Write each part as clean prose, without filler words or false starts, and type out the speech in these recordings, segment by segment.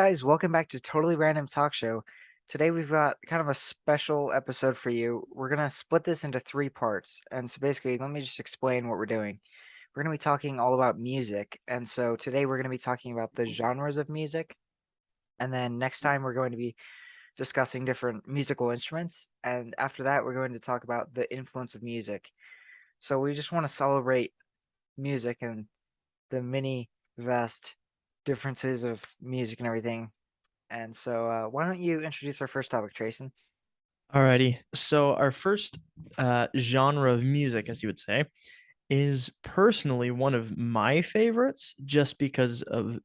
guys, welcome back to Totally Random Talk Show. Today we've got kind of a special episode for you. We're gonna split this into three parts. And so basically, let me just explain what we're doing. We're gonna be talking all about music. And so today we're gonna be talking about the genres of music. And then next time we're going to be discussing different musical instruments. And after that, we're going to talk about the influence of music. So we just want to celebrate music and the many vast differences of music and everything. And so, why don't you introduce our first topic, Trayson? Alrighty. So our first genre of music, as you would say, is personally one of my favorites just because of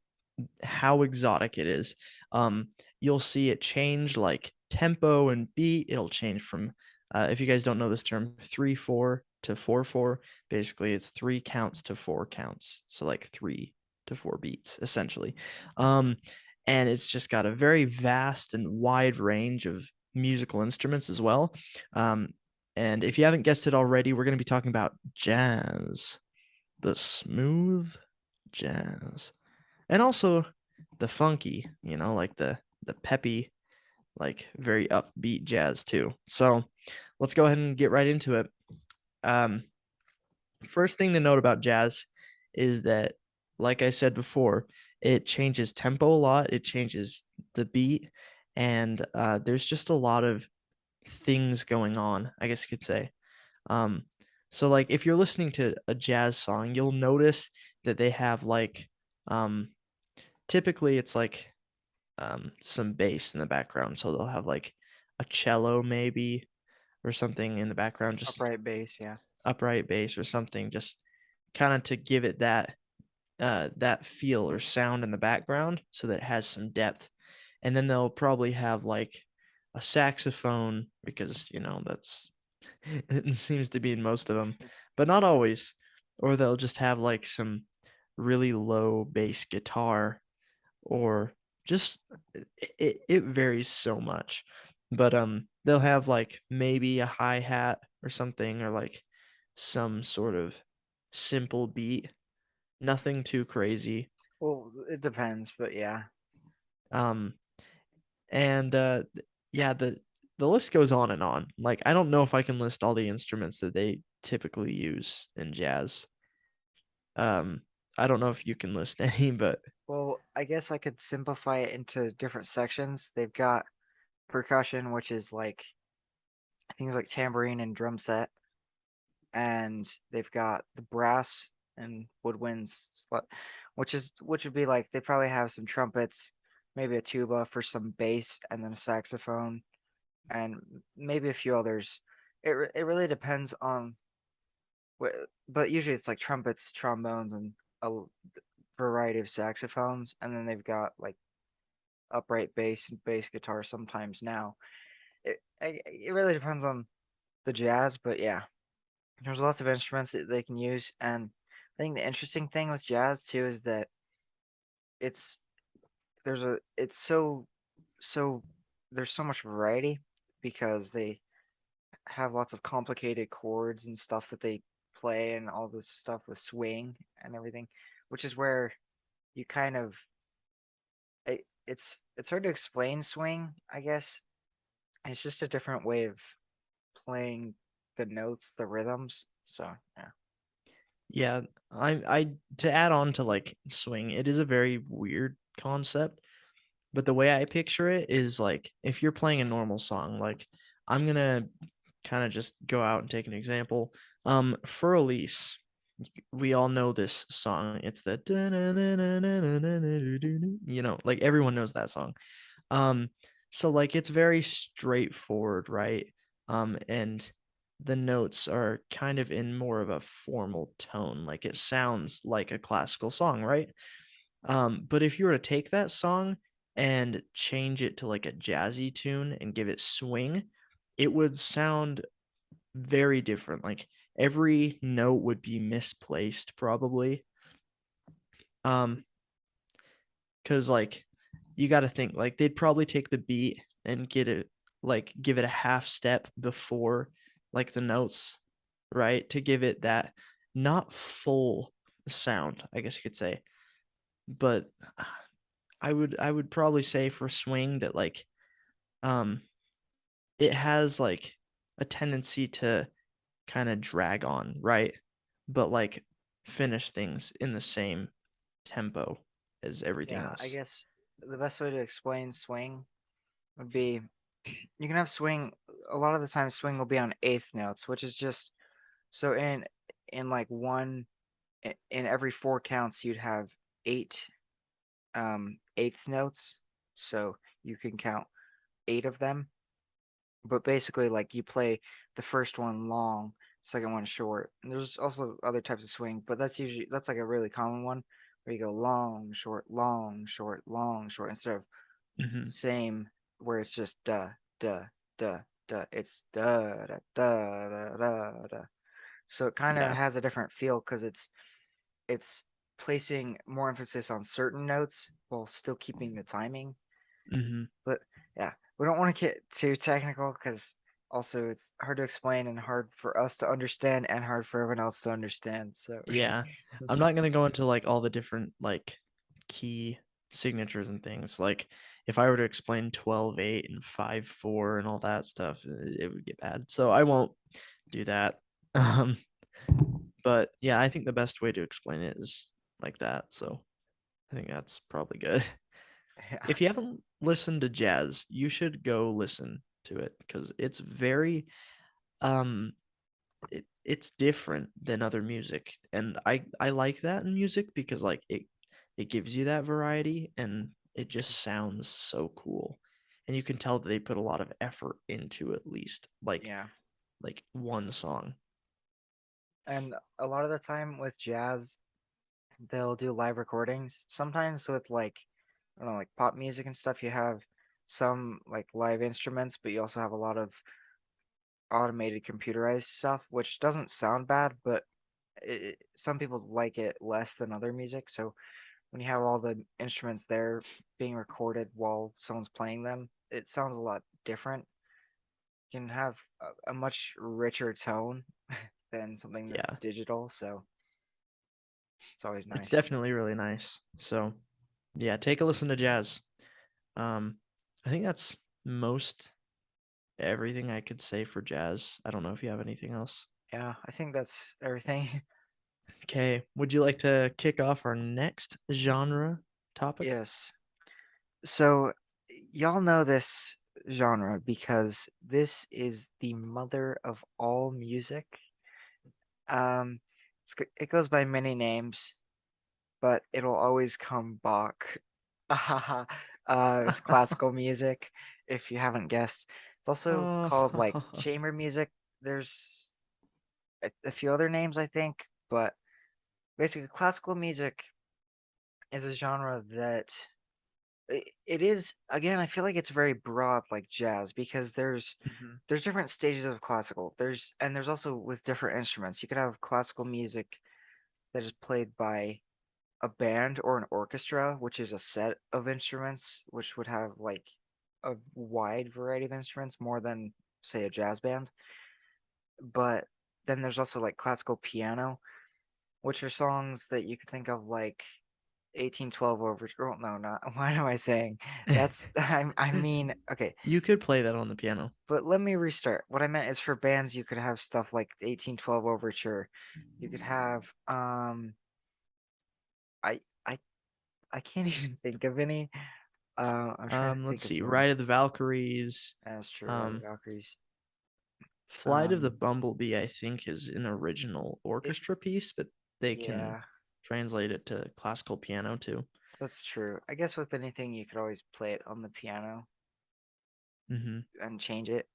how exotic it is. Um, you'll see it change like tempo and beat. It'll change from, if you guys don't know this term, 3/4 to 4/4. Basically, it's three counts to four counts. So like 3 to 4 beats, essentially. Um, and it's just got a very vast and wide range of musical instruments as well. Um, and if you haven't guessed it already, we're going to be talking about jazz, the smooth jazz, and also the funky, like the peppy, like very upbeat jazz too. So let's go ahead and get right into it. Um, First thing to note about jazz is that, like I said before, it changes tempo a lot. It changes the beat, and there's just a lot of things going on, I guess you could say. Um, so like if you're listening to a jazz song, you'll notice that they have like um typically it's like some bass in the background. So they'll have like a cello maybe or something in the background, just Upright bass, yeah. upright bass or something, just kind of to give it that feel or sound in the background so that it has some depth. And then they'll probably have like a saxophone because that's it seems to be in most of them, but not always. Or they'll just have like some really low bass guitar, or just it varies so much. But they'll have like maybe a hi-hat or something, or like some sort of simple beat, nothing too crazy. Well, it depends, but yeah. Um and yeah, the list goes on and on. Like I don't know if I can list all the instruments that they typically use in jazz. Um I don't know if you can list any, but Well, I guess I could simplify it into different sections. They've got percussion, which is like things like tambourine and drum set, and they've got the brass and woodwinds, which would be like they probably have some trumpets, maybe a tuba for some bass, and then a saxophone, and maybe a few others. It really depends on but usually it's like trumpets, trombones, and a variety of saxophones, and then they've got like upright bass and bass guitar sometimes now. It really depends on the jazz, but yeah, there's lots of instruments that they can use, and I think the interesting thing with jazz too is that it's it's so there's so much variety because they have lots of complicated chords and stuff that they play and all this stuff with swing and everything, which is where you kind of it's hard to explain swing, I guess. It's just a different way of playing the notes, the rhythms. So yeah. yeah, I to add on to like swing, it is a very weird concept, but the way I picture it is like if you're playing a normal song, like I'm gonna kind of just go out and take an example. For Elise, we all know this song. It's the like everyone knows that song. Um, so like it's very straightforward, right? And the notes are kind of in more of a formal tone, like it sounds like a classical song, right? But if you were to take that song and change it to like a jazzy tune and give it swing, it would sound very different. Like every note would be misplaced probably. Um, because like you got to think like they'd probably take the beat and get it like give it a half step before like the notes, right? To give it that not full sound, I guess you could say. But I would probably say for swing that like um it has like a tendency to kind of drag on, right? But like finish things in the same tempo as everything Yeah, I else. guess the best way to explain swing would be you can have swing a lot of the time swing will be on eighth notes, which is just so in like in every four counts you'd have eight eighth notes. So you can count eight of them. But basically like you play the first one long, second one short. And there's also other types of swing, but that's like a really common one where you go long, short, long, short, long, short instead of Hmm. same where it's just duh, duh, duh. It's da da da da da da. So it kind of Yeah. has a different feel because it's placing more emphasis on certain notes while still keeping the timing. Hmm. But yeah, we don't want to get too technical because also it's hard to explain and hard for us to understand and hard for everyone else to understand. So Yeah. I'm not gonna go into like all the different like key signatures and things. Like if I were to explain 12/8 and 5/4 and all that stuff, it would get bad. So I won't do that. Um, but yeah, I think the best way to explain it is like that. So I think that's probably good. yeah, If you haven't listened to jazz, you should go listen to it because it's very um it's different than other music, and I like that in music because like it gives you that variety and it just sounds so cool, and you can tell that they put a lot of effort into at least yeah. like one song. And a lot of the time with jazz, they'll do live recordings. Sometimes with like I don't know, like pop music and stuff, you have some like live instruments, but you also have a lot of automated computerized stuff, which doesn't sound bad, but some people like it less than other music. So when you have all the instruments there being recorded while someone's playing them, it sounds a lot different. You can have a much richer tone than something that's Yeah, digital. So it's always it's nice. definitely really nice. So yeah, take a listen to jazz. um I think that's most everything I could say for jazz. I don't know if you have anything else. Yeah, I think that's everything. Okay, would you like to kick off our next genre topic? Yes. So y'all know this genre because this is the mother of all music. Um, it goes by many names, but it'll always come Bach. It's classical music, if you haven't guessed. It's also called like Oh, chamber music. There's a few other names, I think, but basically, classical music is a genre that it is again. I feel like it's very broad, like jazz, because mhm. there's different stages of classical. There's also with different instruments. You could have classical music that is played by a band or an orchestra, which is a set of instruments, which would have like a wide variety of instruments more than say a jazz band. But then there's also like classical piano, which are songs that you could think of like 1812 overture. Oh, no, not what am I saying? That's I mean, okay, You could play that on the piano. but let me restart. What I meant is for bands you could have stuff like the 1812 overture. You could have I I I can't even think of any. I'm trying to Let's think of see. one. Ride of the Valkyries. That's true. Ride of Um, the Valkyries. Flight of the Um, Bumblebee, I think, is an original it orchestra piece, but they can yeah, translate it to classical piano too. that's true. I guess with anything you could always play it on the piano Hmm. and change it.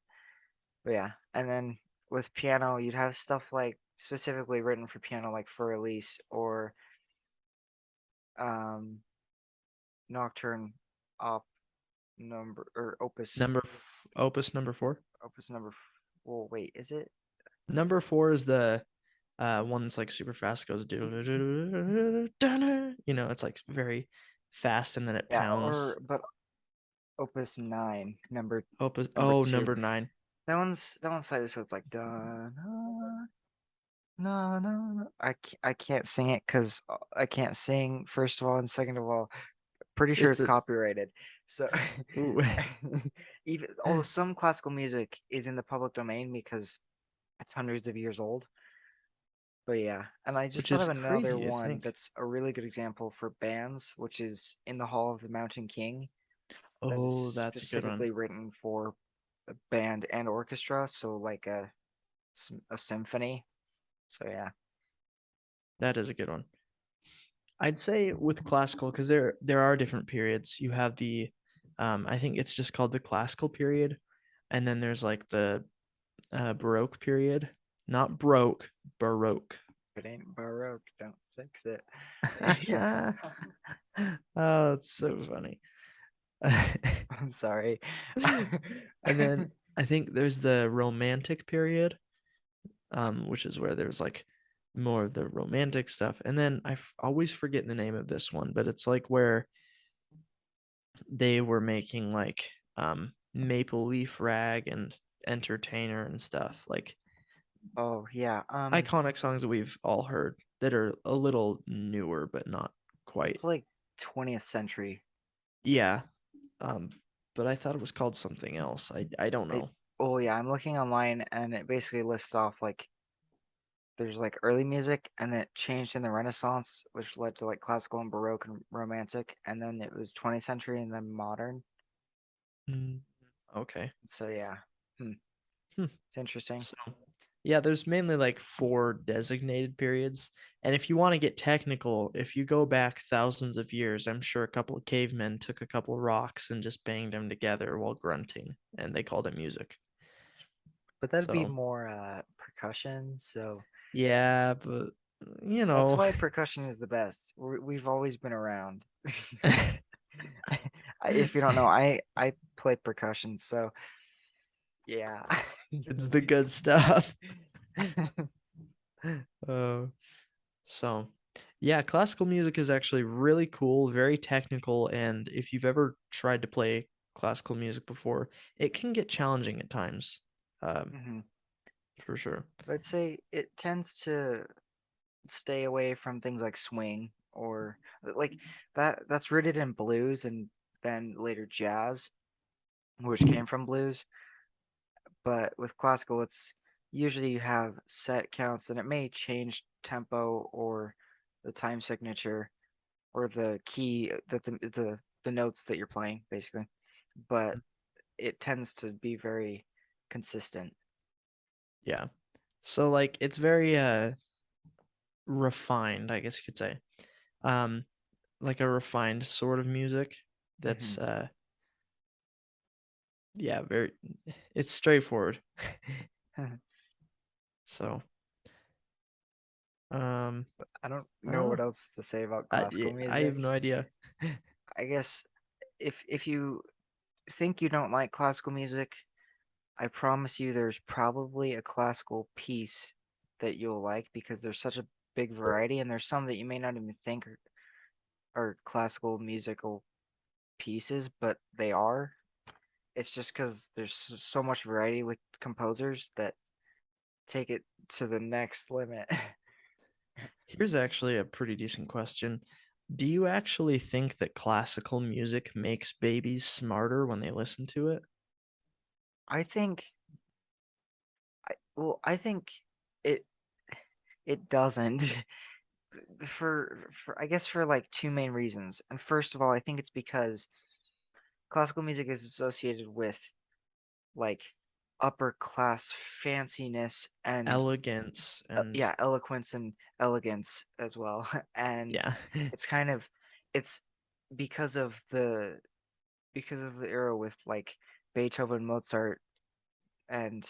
But yeah, and then with piano, you'd have stuff like specifically written for piano, like for release or um, Nocturne op number or Opus number four. opus number. Well, wait, is it? Number four is the one that's like super fast, goes do, you know, it's like very fast and then it Yeah, pounds. or but opus 9, Opus, number oh, 2. number nine. That one's slightly so it's like da na no no no. I can't sing it because I can't sing first of all, and second of all, pretty sure It's it's a copyrighted. So ooh, even although some classical music is in the public domain because it's hundreds of years old. But yeah, and I just which thought is of another crazy to one think. that's a really good example for bands, which is In the Hall of the Mountain King, that is Oh, that's a good one. specifically written for a band and orchestra, so like a symphony. So yeah. That is a good one. I'd say with classical, because there are different periods. You have the, I think it's just called the classical period, and then there's like the Baroque period, not broke, Baroque. If it ain't Baroque, don't fix it. Oh, it's so funny. I'm sorry. And then I think there's the Romantic period, which is where there's like more of the romantic stuff. And then always forget the name of this one, but it's like where they were making like Maple Leaf Rag and Entertainer and stuff, like Oh yeah. iconic songs that we've all heard that are a little newer, but not quite. That's like 20th century. Yeah. Um, but I thought it was called something else. I don't It know. oh yeah, I'm looking online and it basically lists off like there's like early music and then it changed in the Renaissance, which led to like classical and Baroque and Romantic, and then it was 20th century and then modern. Mm, okay. So yeah. Hmm. Hmm. It's interesting. So, yeah, there's mainly like four designated periods. And if you want to get technical, if you go back thousands of years, I'm sure a couple of cavemen took a couple of rocks and just banged them together while grunting, and they called it music. But that'd be So, more percussion, so yeah, but you that's know, why percussion is the best. We've always been around. If you don't know, I play percussion, so yeah. it's the good stuff. Uh, so, yeah, classical music is actually really cool, very technical, and if you've ever tried to play classical music before, it can get challenging at times, um, Mhm. for sure. But I'd say it tends to stay away from things like swing or like that's rooted in blues and then later jazz, which came from blues. But with classical, it's usually you have set counts and it may change tempo or the time signature or the key that the notes that you're playing basically. But it tends to be very consistent. Yeah. So like it's very refined, I guess you could say. Um, like a refined sort of music that's Hmm. yeah, very it's straightforward. So, um, I don't I don't know what know. else to say about Yeah, classical I have music. no idea. I guess if you think you don't like classical music, I promise you there's probably a classical piece that you'll like because there's such a big variety and there's some that you may not even think are classical musical pieces, but they are. It's just because there's so much variety with composers that take it to the next limit. Here's actually a pretty decent question. Do you actually think that classical music makes babies smarter when they listen to it? I think I think it it doesn't for I guess for like two main reasons. And first of all, I think it's because classical music is associated with like upper class fanciness and Elegance and yeah, eloquence and elegance as well. And yeah. it's kind of it's because of the era with like Beethoven, Mozart, and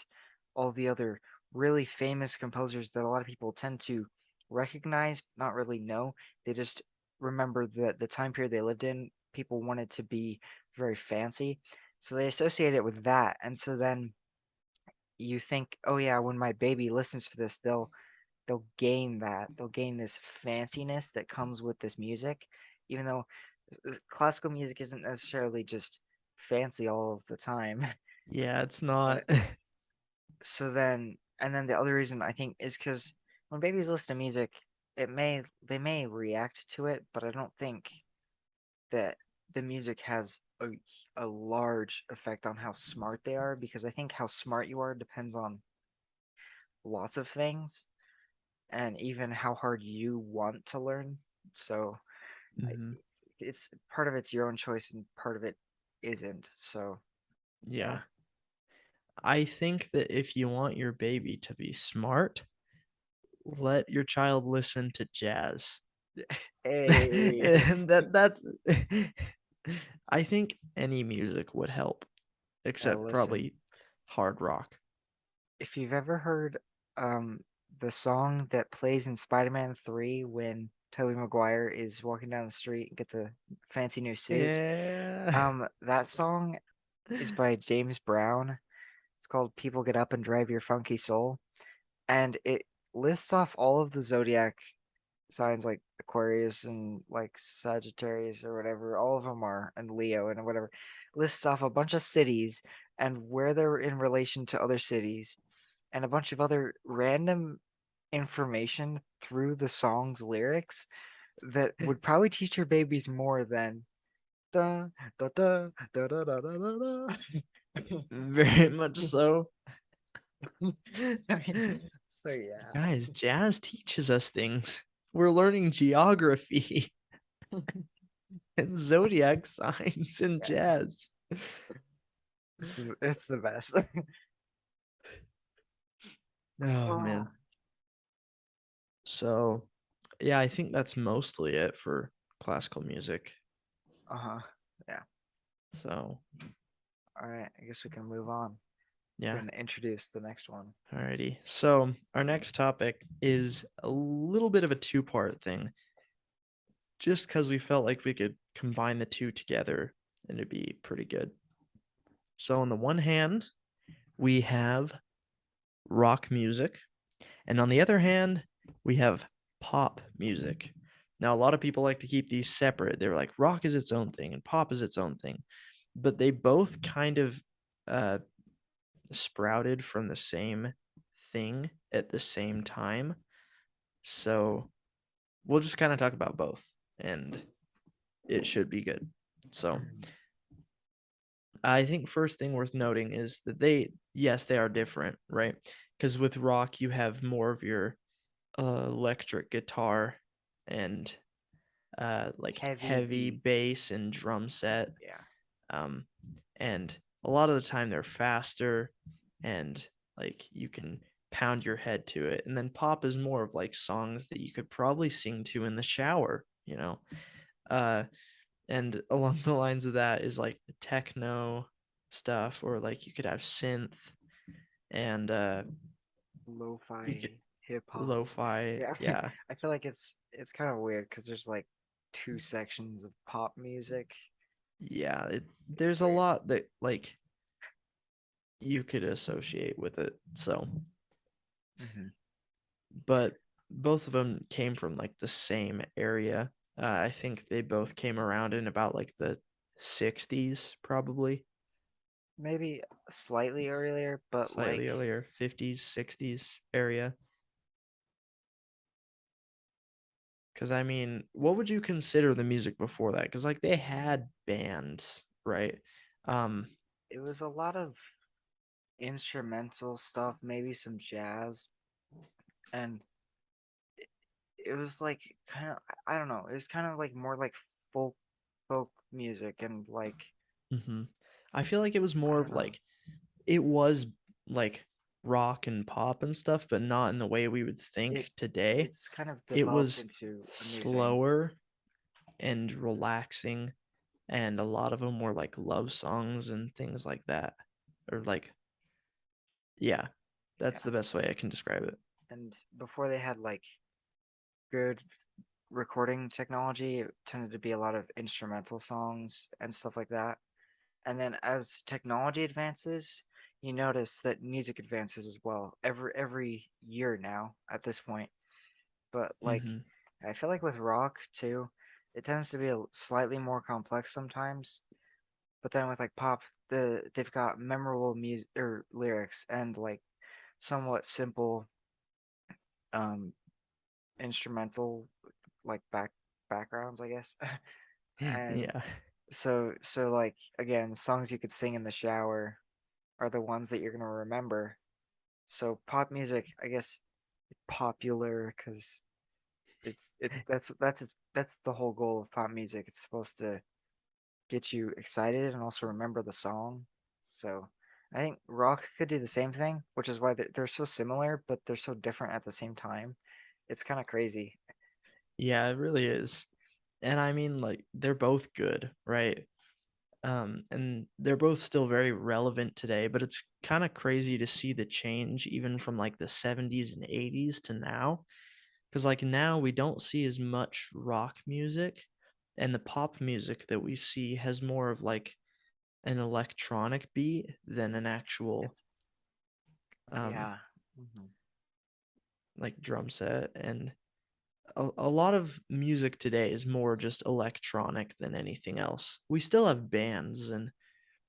all the other really famous composers that a lot of people tend to recognize, not really know. They just remember the time period they lived in. People wanted to be very fancy, so they associate it with that. And so then you think, oh yeah, when my baby listens to this, they'll gain that. They'll gain this fanciness that comes with this music, even though classical music isn't necessarily just fancy all of the time. Yeah, it's not. But so then and then the other reason I think is because when babies listen to music, they may react to it, but I don't think that. the music has a large effect on how smart they are, because I think how smart you are depends on lots of things, and even how hard you want to learn. So I, Hmm. it's part of it's your own choice and part of it isn't. So yeah. Yeah. I think that if you want your baby to be smart, let your child listen to jazz. Hey, And that's I think any music would help, except listen, probably hard rock. if you've ever heard um the song that plays in Spider-Man 3 when Tobey Maguire is walking down the street and gets a fancy new suit, Yeah. that song is by James Brown. It's called People Get Up and Drive Your Funky Soul, and it lists off all of the zodiac signs like Aquarius and like Sagittarius or whatever. All of them are, and Leo and whatever. Lists off a bunch of cities and where they're in relation to other cities, and a bunch of other random information through the song's lyrics that would probably teach your babies more than da da da da da da da da. Very much so. So yeah. Guys, jazz teaches us things. We're learning geography and zodiac signs in Yeah, jazz. it's the best. Oh Oh. man. So, yeah, I think that's mostly it for classical music. Uh-huh. Yeah. So, All right. I guess we can move on. We're yeah. gonna introduce the next one. Alrighty. So, our next topic is a little bit of a two-part thing, just because we felt like we could combine the two together and it'd be pretty good. So, on the one hand, we have rock music, and on the other hand, we have pop music. Now, a lot of people like to keep these separate. They're like, rock is its own thing and pop is its own thing, but they both kind of uh, sprouted from the same thing at the same time. So we'll just kind of talk about both, and it should be good. So Mhm. I think first thing worth noting is that yes, they are different, right? Because with rock, you have more of your electric guitar and like Heavy heavy beats. bass and drum set. Yeah. Um, and a lot of the time they're faster and like you can pound your head to it. And then pop is more of like songs that you could probably sing to in the shower, you know? Uh, and along the lines of that is like the techno stuff, or like you could have synth and you could Lo-fi hip hop. lo-fi. Yeah. Yeah. I feel like it's kind of weird because there's like two sections of pop music. Yeah. It's There's a weird. lot that like you could associate with it. So, Hmm. but both of them came from like the same area. I think they both came around in about like the 60s, probably Maybe slightly earlier, but slightly like earlier, 50s, 60s area. Because I mean, what would you consider the music before that? Because like they had bands, right? Um, it was a lot of instrumental stuff, maybe some jazz, and it was like kind of, I don't know, it was kind of like more like folk music and like mhm. I feel like it was I more of don't know. like it was like rock and pop and stuff, but not in the way we would It think today. it's kind of It developed was into a new thing. slower and relaxing, and a lot of them were like love songs and things like that. Or like, yeah, that's Yeah. the best way I can describe it. And before they had like good recording technology, it tended to be a lot of instrumental songs and stuff like that. And then as technology advances, you notice that music advances as well. Every year now at this point. But like Hmm. I feel like with rock too, it tends to be slightly more complex sometimes. But then with like pop, they've got memorable music or lyrics and like somewhat simple um instrumental like backgrounds, I guess. And Yeah. So like again, songs you could sing in the shower are the ones that you're gonna remember. So pop music, I guess, popular because it's that's the whole goal of pop music. It's supposed to get you excited and also remember the song. So I think rock could do the same thing, which is why they're so similar, but they're so different at the same time. It's kind of crazy. Yeah, it really is. And I mean, like, they're both good, right? And they're both still very relevant today, but it's kind of crazy to see the change even from like the 70s and 80s to now. Because like now we don't see as much rock music, and the pop music that we see has more of like an electronic beat than an actual It's um yeah. Mhm. like drum set. And a lot of music today is more just electronic than anything else. We still have bands and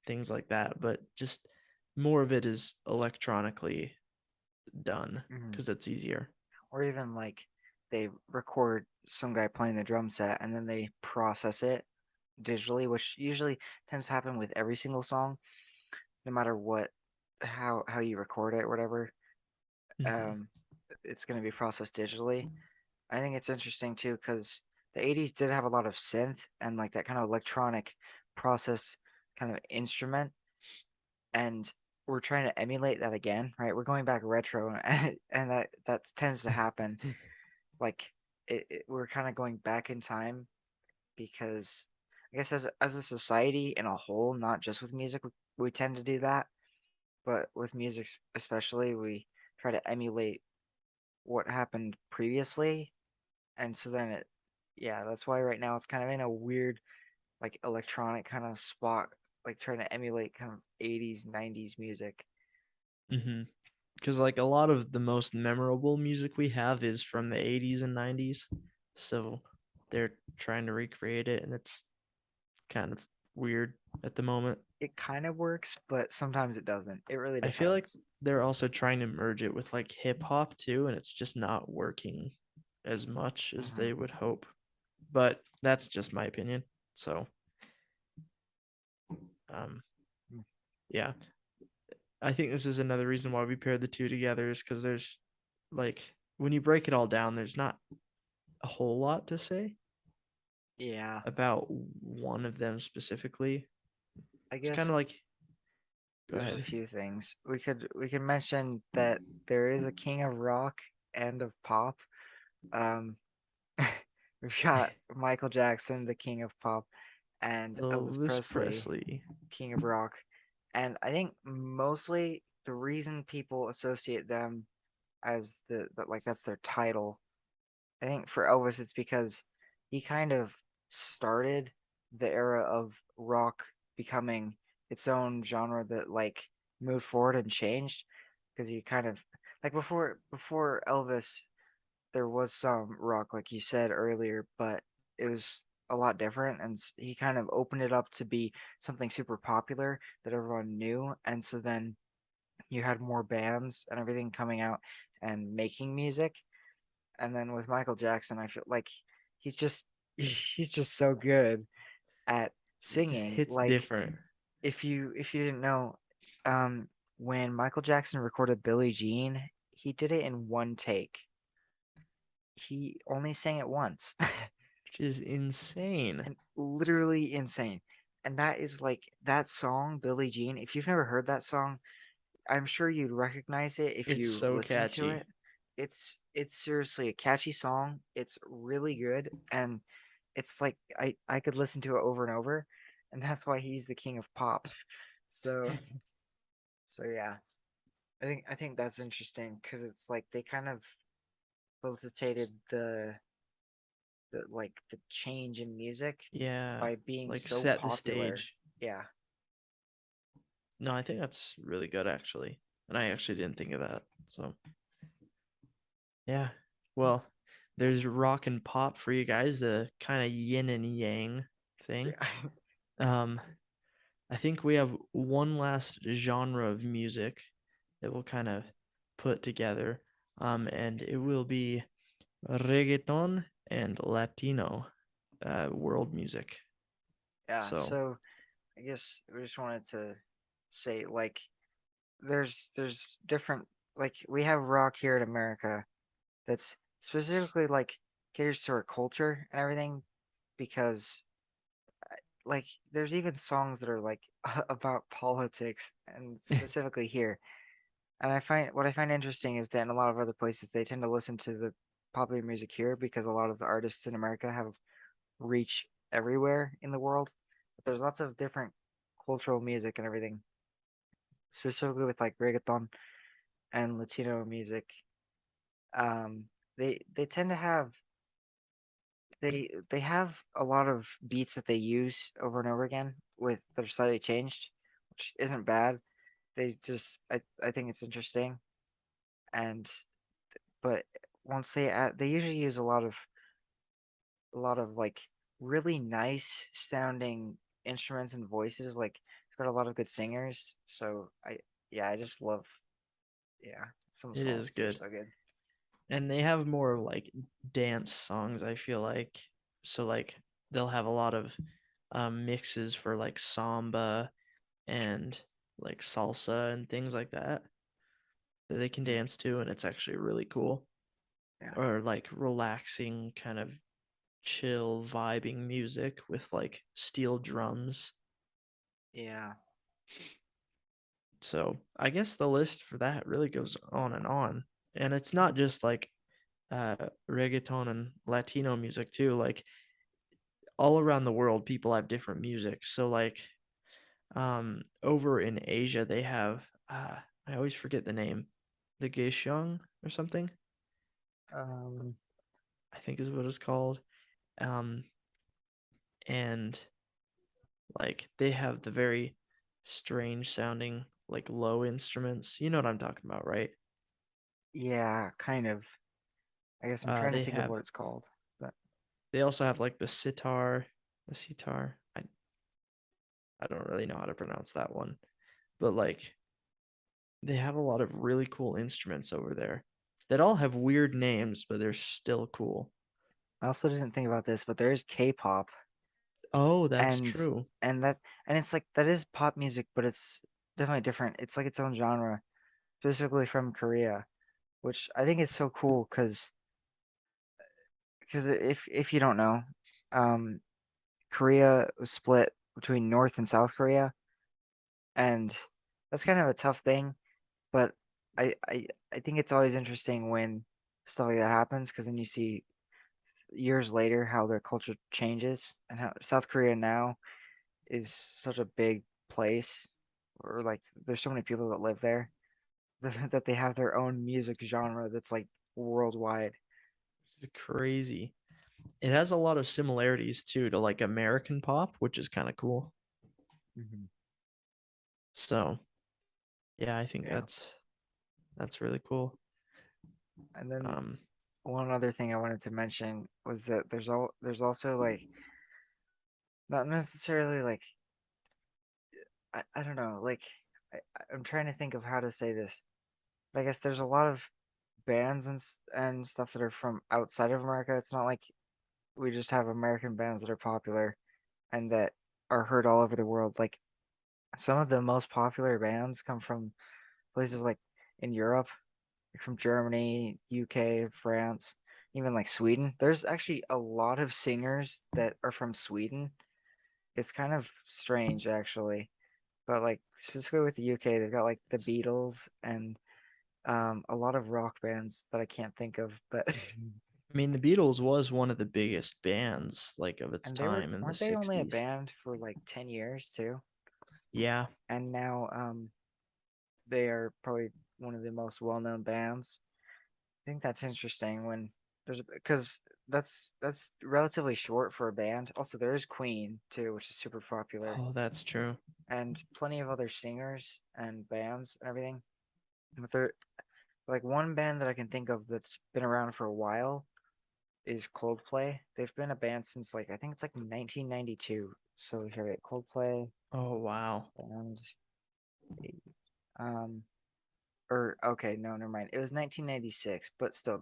things like that, but just more of it is electronically done Mhm. because it's easier. Or even like they record some guy playing the drum set and then they process it digitally, which usually tends to happen with every single song, no matter what how you record it, or whatever. Hmm. Um, it's going to be processed digitally. I think it's interesting too because the 80s did have a lot of synth and like that kind of electronic processed kind of instrument, and we're trying to emulate that again, right? We're going back retro, and that tends to happen. Like we're kind of going back in time because I guess as a society in a whole, not just with music, we tend to do that, but with music especially, we try to emulate what happened previously, and so then yeah, that's why right now it's kind of in a weird like electronic kind of spot, like trying to emulate kind of 80s, 90s music. Hmm. Because like a lot of the most memorable music we have is from the 80s and 90s. So they're trying to recreate it, and it's kind of weird at the moment. It kind of works, but sometimes it doesn't. It really I feel like depends. they're also trying to merge it with like hip hop too, and it's just not working as much as Hmm. they would hope. But that's just my opinion. So, um, yeah, I think this is another reason why we paired the two together is because there's like when you break it all down, there's not a whole lot to say Yeah, about one of them specifically. I It's kind guess of like, go there's a ahead. few things we could mention that there is a king of rock and of pop. Um, we've got Michael Jackson, the king of pop, and Elvis Elvis Presley, Presley. king of rock. And I think mostly the reason people associate them as like that's their title. I think for Elvis, it's because he kind of started the era of rock becoming its own genre that like moved forward and changed. Because he kind of like before Elvis, there was some rock, like you said earlier, but it was a lot different, and he kind of opened it up to be something super popular that everyone knew, and so then you had more bands and everything coming out and making music. And then with Michael Jackson, I feel like he's just he's just so good at It just singing. hits Like different. if you didn't know, um, when Michael Jackson recorded Billie Jean, he did it in one take. He only sang it once, Which is insane. and literally insane. And that is like that song, Billie Jean. If you've never heard that song, I'm sure you'd recognize it if It's you so listen to catchy. it. It's seriously a catchy song. It's really good, and it's like I could listen to it over and over, and that's why he's the king of pop. So so yeah, I think that's interesting because it's like they kind of facilitated the change in music Yeah, by being like so set the popular. stage. Yeah. No, I think that's really good actually. And I actually didn't think of that. So, yeah. Well, there's rock and pop for you guys, the kind of yin and yang thing. Yeah. Um, I think we have one last genre of music that we'll kind of put together. And it will be reggaeton and Latino world music. Yeah, So so I guess we just wanted to say like there's different like we have rock here in America that's specifically like caters to our culture and everything because like there's even songs that are like about politics and specifically here. And what I find interesting is that in a lot of other places they tend to listen to the popular music here because a lot of the artists in America have reach everywhere in the world. But there's lots of different cultural music and everything, specifically with like reggaeton and Latino music. Um, they tend to have they have a lot of beats that they use over and over again with that are slightly changed, which isn't bad. I think it's interesting and but once they usually use a lot of like really nice sounding instruments and voices. Like it's got a lot of good singers. So I just love yeah some it is songs. They're good. so good. And they have more like dance songs, I feel like. So like they'll have a lot of mixes for like samba and like salsa and things like that that they can Mhm. dance to, and it's actually really cool. Yeah, Or like relaxing kind of chill vibing music with like steel drums. yeah, So I guess the list for that really goes on and on. And it's not just like reggaeton and Latino music too. Like all around the world, people have different music. So like over in Asia, they have I always forget the name, the Geishang or something. um, I think is what it's called. Um, and like they have the very strange sounding like low instruments. You know what I'm talking about, right? yeah, kind of. I guess I'm trying to They think of have what it's called, but they also have like the sitar. I don't really know how to pronounce that one, but like they have a lot of really cool instruments over there that all have weird names, but they're still cool. I also didn't think about this, but there is K-pop, Oh, that's and true. and that and it's like that is pop music, but it's definitely different. It's like its own genre, specifically from Korea, which I think is so cool because if you don't know, um, Korea was split between North and South Korea, and that's kind of a tough thing. But I I I think it's always interesting when stuff like that happens because then you see years later how their culture changes and how South Korea now is such a big place, or like there's so many people that live there that they have their own music genre that's like worldwide. It's crazy. It has a lot of similarities too to like American pop, which is kind of cool. Hmm. So, yeah, I think Yeah, that's really cool. and then Um, one other thing I wanted to mention was that there's also like not necessarily like I don't know like I'm trying to think of how to say this. I guess there's a lot of bands and stuff that are from outside of America. It's not like we just have American bands that are popular and that are heard all over the world. Like some of the most popular bands come from places like in Europe, like from Germany, UK, France, even like Sweden. There's actually a lot of singers that are from Sweden. It's kind of strange actually, but like specifically with the UK, they've got like the Beatles and a lot of rock bands that I can't think of, but I mean, the Beatles was one of the biggest bands like of its and time in the weren't they only a 60s. band for like 10 years too? Yeah, And now they are probably one of the most well-known bands. I think that's interesting when there's because that's relatively short for a band. Also, there is Queen too, which is super popular, oh, that's true. and plenty of other singers and bands and everything. But there, like one band that I can think of that's been around for a while is Coldplay. They've been a band since like I think it's like 1992. So here we go, Coldplay Oh, wow. and um or okay, no, never mind. It was 1996, but still,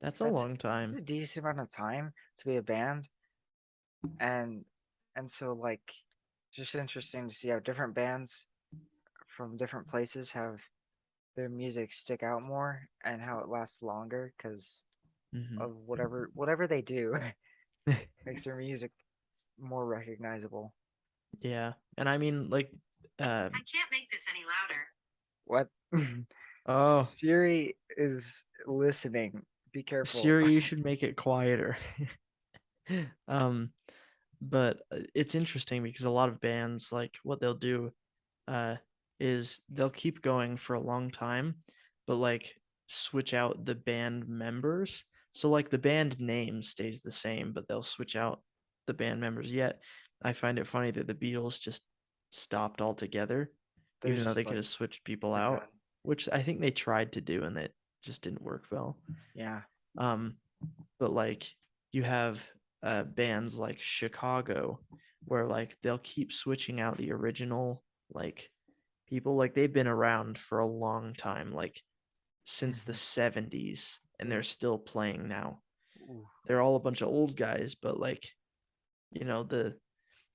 That's a that's long that's time. a decent amount of time to be a band, and And so like it's just interesting to see how different bands from different places have their music stick out more and how it lasts longer because Hmm. of whatever they do makes their music more recognizable. Yeah, and I mean, like, I can't make this any louder. What? oh, Siri is listening. Be careful. Siri, you should make it quieter. um, but it's interesting because a lot of bands, like, what they'll do, uh, is they'll keep going for a long time, but like switch out the band members. So like the band name stays the same, but they'll switch out the band members. Yet I find it funny that the Beatles just stopped altogether, even There's though they just could like have switched people they're out, done. which I think they tried to do and it just didn't work well. Yeah. Um, but like you have bands like Chicago, where like they'll keep switching out the original like people, like they've been around for a long time, like since the Mhm. 70s, and they're Oof. still playing now. Ooh. They're all a bunch of old guys, but like, the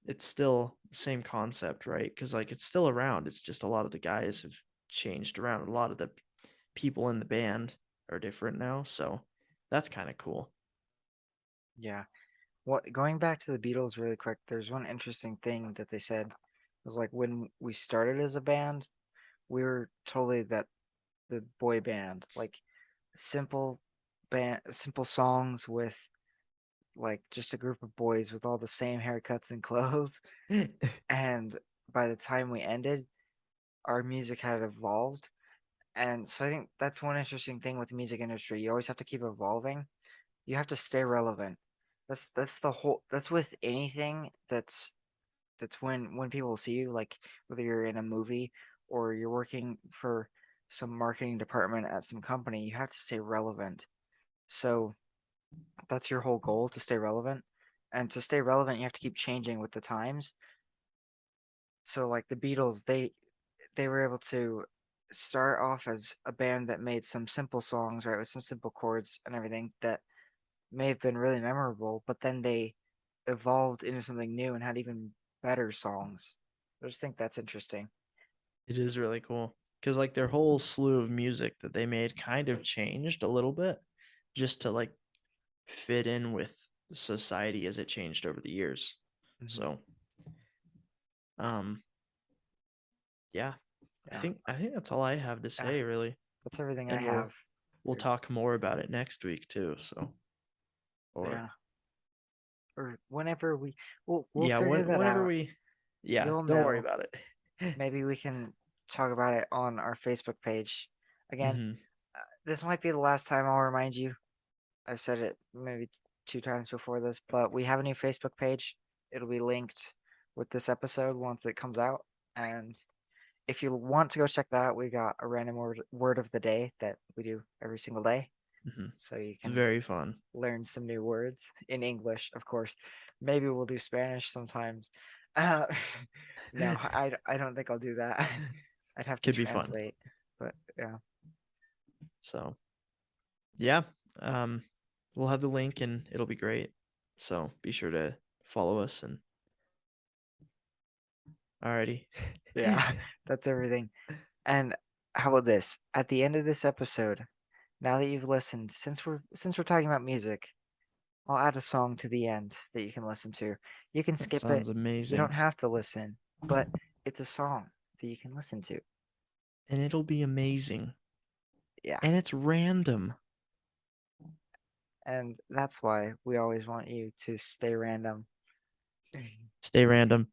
it's still the same concept, right? Because like it's still around. It's just a lot of the guys have changed around. A lot of the people in the band are different now, so that's kind of cool. Yeah. What going back to the Beatles really quick, there's one interesting thing that they said was like when we started as a band, we were totally that the boy band, like simple simple songs with like just a group of boys with all the same haircuts and clothes. And by the time we ended, our music had evolved. And so I think that's one interesting thing with the music industry. You always have to keep evolving. You have to stay relevant. That's the whole that's with anything that's when people see you, like whether you're in a movie or you're working for some marketing department at some company, you have to stay relevant. So that's your whole goal, to stay relevant. And to stay relevant, you have to keep changing with the times. So like the Beatles, they were able to start off as a band that made some simple songs, right, with some simple chords and everything that may have been really memorable, but then they evolved into something new and had even better songs. I just think that's interesting. It is really cool because like their whole slew of music that they made kind of changed a little bit just to like fit in with society as it changed over the years. Mhm. So, um, yeah, I Yeah, think I think that's all I have to yeah, say really, that's everything I and have. we'll talk more about it next week too. So, So or yeah, or whenever we'll yeah, figure that whenever out. we, yeah, You'll don't worry know. about it. Maybe we can talk about it on our Facebook page. Again, Hmm. this might be the last time I'll remind you. I've said it maybe 2 times before this, but we have a new Facebook page. It'll be linked with this episode once it comes out. And if you want to go check that out, we got a random word of the day that we do every single day. Hmm. So you It's can very fun. learn some new words in English, of course. Maybe we'll do Spanish sometimes. Uh, no, I don't think I'll do that. I'd have to Could be fun. translate, but yeah. So, yeah, um, we'll have the link and it'll be great. So be sure to follow us and alrighty. Yeah, that's everything. And how about this? At the end of this episode, now that you've listened, since we're talking about music, I'll add a song to the end that you can listen to. You can That skip it. sounds You don't amazing. have to listen, but it's a song that you can listen to. And it'll be amazing. Yeah. And it's random. And that's why we always want you to stay random. Stay random.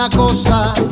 una cosa